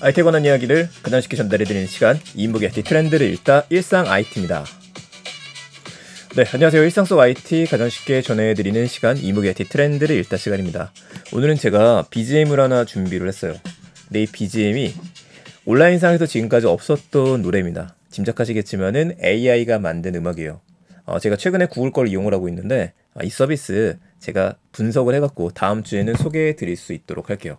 IT에 관한 이야기를 근황쉽게 전달해드리는 시간, 이인복의 IT 트렌드를 읽다 일상 IT입니다. 네, 안녕하세요. 일상 속 IT 가장 쉽게 전해드리는 시간, 이인복의 IT 트렌드를 읽다 시간입니다. 오늘은 제가 BGM을 하나 준비를 했어요. 근데 이 BGM이 온라인상에서 지금까지 없었던 노래입니다. 짐작하시겠지만은 AI가 만든 음악이에요. 제가 최근에 구글 걸 이용을 하고 있는데 이 서비스 제가 분석을 해갖고 다음 주에는 소개해드릴 수 있도록 할게요.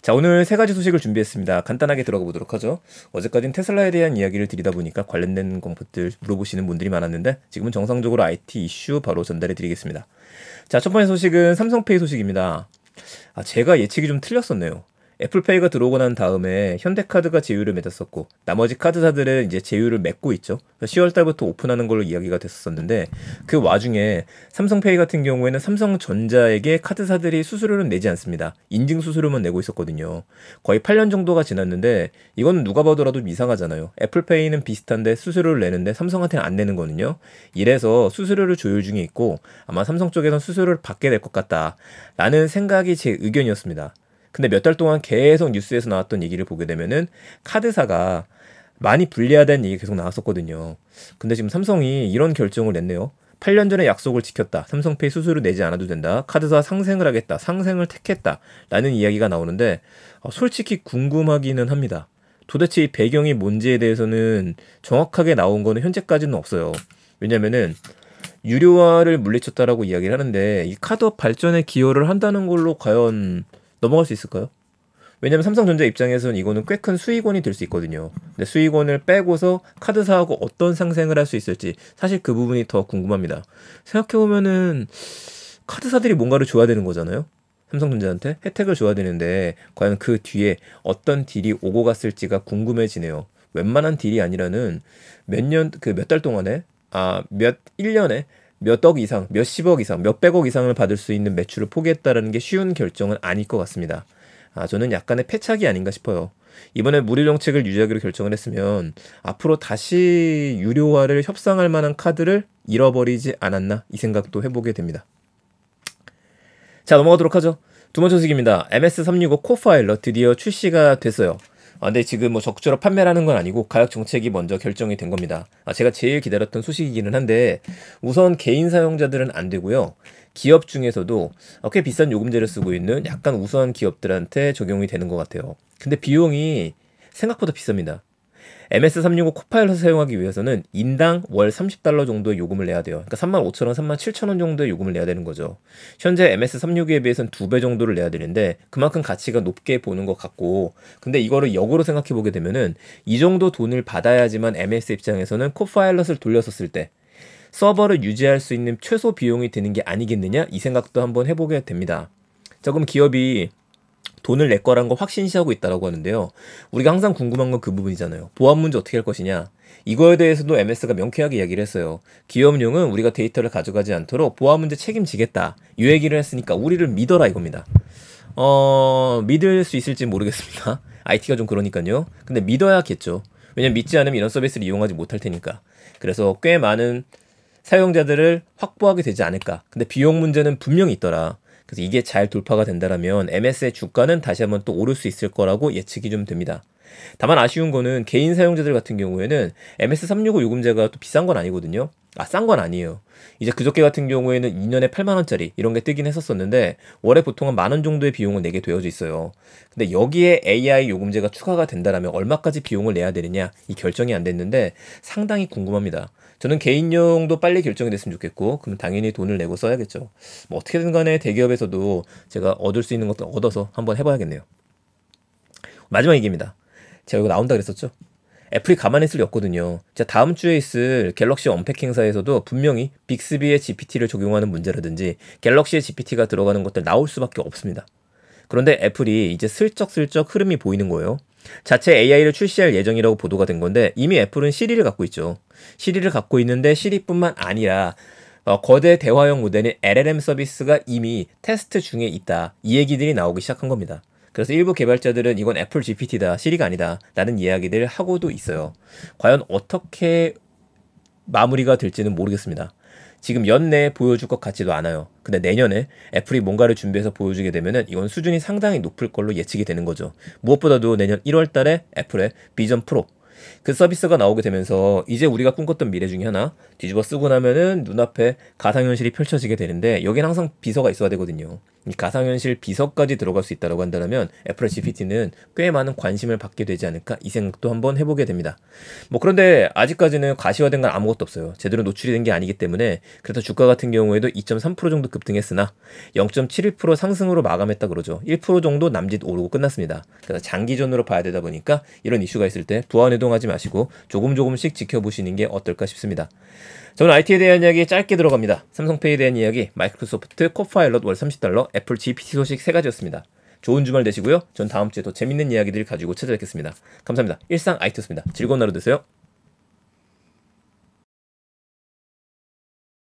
자, 오늘 세 가지 소식을 준비했습니다. 간단하게 들어가 보도록 하죠. 어제까지는 테슬라에 대한 이야기를 드리다 보니까 관련된 것들 물어보시는 분들이 많았는데 지금은 정상적으로 IT 이슈 바로 전달해 드리겠습니다. 자, 첫 번째 소식은 삼성페이 소식입니다. 제가 예측이 좀 틀렸었네요. 애플페이가 들어오고 난 다음에 현대카드가 제휴를 맺었었고 나머지 카드사들은 이제 제휴를 맺고 있죠. 10월 달부터 오픈하는 걸로 이야기가 됐었는데 그 와중에 삼성페이 같은 경우에는 삼성전자에게 카드사들이 수수료는 내지 않습니다. 인증 수수료만 내고 있었거든요. 거의 8년 정도가 지났는데 이건 누가 봐더라도 이상하잖아요. 애플페이는 비슷한데 수수료를 내는데 삼성한테는 안 내는 거는요. 이래서 수수료를 조율 중에 있고 아마 삼성 쪽에선 수수료를 받게 될 것 같다라는 생각이 제 의견이었습니다. 근데 몇 달 동안 계속 뉴스에서 나왔던 얘기를 보게 되면은 카드사가 많이 불리하다는 얘기 계속 나왔었거든요. 근데 지금 삼성이 이런 결정을 냈네요. 8년 전에 약속을 지켰다. 삼성페이 수수료 내지 않아도 된다. 카드사 상생을 하겠다. 상생을 택했다. 라는 이야기가 나오는데 솔직히 궁금하기는 합니다. 도대체 이 배경이 뭔지에 대해서는 정확하게 나온 거는 현재까지는 없어요. 왜냐면은 유료화를 물리쳤다라고 이야기를 하는데 이 카드업 발전에 기여를 한다는 걸로 과연 넘어갈 수 있을까요? 왜냐면 삼성전자 입장에서는 이거는 꽤 큰 수익원이 될 수 있거든요. 근데 수익원을 빼고서 카드사하고 어떤 상생을 할 수 있을지 사실 그 부분이 더 궁금합니다. 생각해보면은 카드사들이 뭔가를 줘야 되는 거잖아요. 삼성전자한테 혜택을 줘야 되는데 과연 그 뒤에 어떤 딜이 오고 갔을지가 궁금해지네요. 웬만한 딜이 아니라는 몇 달 동안에 1년에 몇 억 이상, 몇십억 이상, 몇백억 이상을 받을 수 있는 매출을 포기했다라는 게 쉬운 결정은 아닐 것 같습니다. 저는 약간의 패착이 아닌가 싶어요. 이번에 무료 정책을 유지하기로 결정을 했으면 앞으로 다시 유료화를 협상할 만한 카드를 잃어버리지 않았나 이 생각도 해보게 됩니다. 자, 넘어가도록 하죠. 두 번째 소식입니다. MS365 코파일럿 드디어 출시가 됐어요. 근데 지금 뭐 적극적으로 판매를 하는 건 아니고 가격 정책이 먼저 결정이 된 겁니다. 제가 제일 기다렸던 소식이기는 한데 우선 개인 사용자들은 안 되고요. 기업 중에서도 꽤 비싼 요금제를 쓰고 있는 약간 우수한 기업들한테 적용이 되는 것 같아요. 근데 비용이 생각보다 비쌉니다. MS365 코파일럿을 사용하기 위해서는 인당 월 $30 정도의 요금을 내야 돼요. 그러니까 35,000원, 37,000원 정도의 요금을 내야 되는 거죠. 현재 MS365에 비해서는 2배 정도를 내야 되는데 그만큼 가치가 높게 보는 것 같고, 근데 이거를 역으로 생각해 보게 되면은 이 정도 돈을 받아야지만 MS 입장에서는 코파일럿을 돌렸었을 때 서버를 유지할 수 있는 최소 비용이 드는 게 아니겠느냐 이 생각도 한번 해보게 됩니다. 자, 그럼 기업이 돈을 낼 거라는 거 확신시하고 있다라고 하는데요. 우리가 항상 궁금한 건 그 부분이잖아요. 보안 문제 어떻게 할 것이냐. 이거에 대해서도 MS가 명쾌하게 이야기를 했어요. 기업용은 우리가 데이터를 가져가지 않도록 보안 문제 책임지겠다. 이 얘기를 했으니까 우리를 믿어라 이겁니다. 믿을 수 있을지 모르겠습니다. IT가 좀 그러니까요. 근데 믿어야겠죠. 왜냐면 믿지 않으면 이런 서비스를 이용하지 못할 테니까. 그래서 꽤 많은 사용자들을 확보하게 되지 않을까. 근데 비용 문제는 분명히 있더라. 그래서 이게 잘 돌파가 된다라면 MS의 주가는 다시 한번 또 오를 수 있을 거라고 예측이 좀 됩니다. 다만 아쉬운 거는 개인 사용자들 같은 경우에는 MS365 요금제가 또 비싼 건 아니거든요. 싼 건 아니에요. 이제 그저께 같은 경우에는 2년에 8만원짜리 이런 게 뜨긴 했었었는데 월에 보통 한 10,000원 정도의 비용을 내게 되어져 있어요. 근데 여기에 AI 요금제가 추가가 된다라면 얼마까지 비용을 내야 되느냐 이 결정이 안 됐는데 상당히 궁금합니다. 저는 개인용도 빨리 결정이 됐으면 좋겠고 그럼 당연히 돈을 내고 써야겠죠. 뭐 어떻게든 간에 대기업에서도 제가 얻을 수 있는 것도 얻어서 한번 해봐야겠네요. 마지막 얘기입니다. 제가 이거 나온다 그랬었죠? 애플이 가만히 있을 리 없거든요. 자, 다음 주에 있을 갤럭시 언팩 행사에서도 분명히 빅스비의 GPT를 적용하는 문제라든지 갤럭시의 GPT가 들어가는 것들 나올 수밖에 없습니다. 그런데 애플이 이제 슬쩍슬쩍 흐름이 보이는 거예요. 자체 AI를 출시할 예정이라고 보도가 된 건데 이미 애플은 시리를 갖고 있죠. 시리를 갖고 있는데 시리뿐만 아니라 거대 대화형 모델인 LLM 서비스가 이미 테스트 중에 있다. 이 얘기들이 나오기 시작한 겁니다. 그래서 일부 개발자들은 이건 애플 GPT다, 시리가 아니다 라는 이야기들을 하고도 있어요. 과연 어떻게 마무리가 될지는 모르겠습니다. 지금 연내에 보여줄 것 같지도 않아요. 근데 내년에 애플이 뭔가를 준비해서 보여주게 되면은 이건 수준이 상당히 높을 걸로 예측이 되는 거죠. 무엇보다도 내년 1월 달에 애플의 비전 프로 그 서비스가 나오게 되면서 이제 우리가 꿈꿨던 미래 중에 하나 뒤집어 쓰고 나면은 눈앞에 가상현실이 펼쳐지게 되는데 여기는 항상 비서가 있어야 되거든요. 이 가상현실 비서까지 들어갈 수 있다고 한다면 애플의 GPT는 꽤 많은 관심을 받게 되지 않을까 이 생각도 한번 해보게 됩니다. 뭐 그런데 아직까지는 가시화된 건 아무것도 없어요. 제대로 노출이 된 게 아니기 때문에 그래서 주가 같은 경우에도 2.3% 정도 급등했으나 0.71% 상승으로 마감했다 그러죠. 1% 정도 남짓 오르고 끝났습니다. 그래서 장기전으로 봐야 되다 보니까 이런 이슈가 있을 때 부안해동하지 마시고 조금씩 지켜보시는 게 어떨까 싶습니다. 저는 IT에 대한 이야기 짧게 들어갑니다. 삼성페이에 대한 이야기, 마이크로소프트 코파일럿 월 $30, 애플 GPT 소식 3가지였습니다. 좋은 주말 되시고요. 전 다음 주에 더 재밌는 이야기들 가지고 찾아뵙겠습니다. 감사합니다. 일상 IT였습니다. 즐거운 하루 되세요.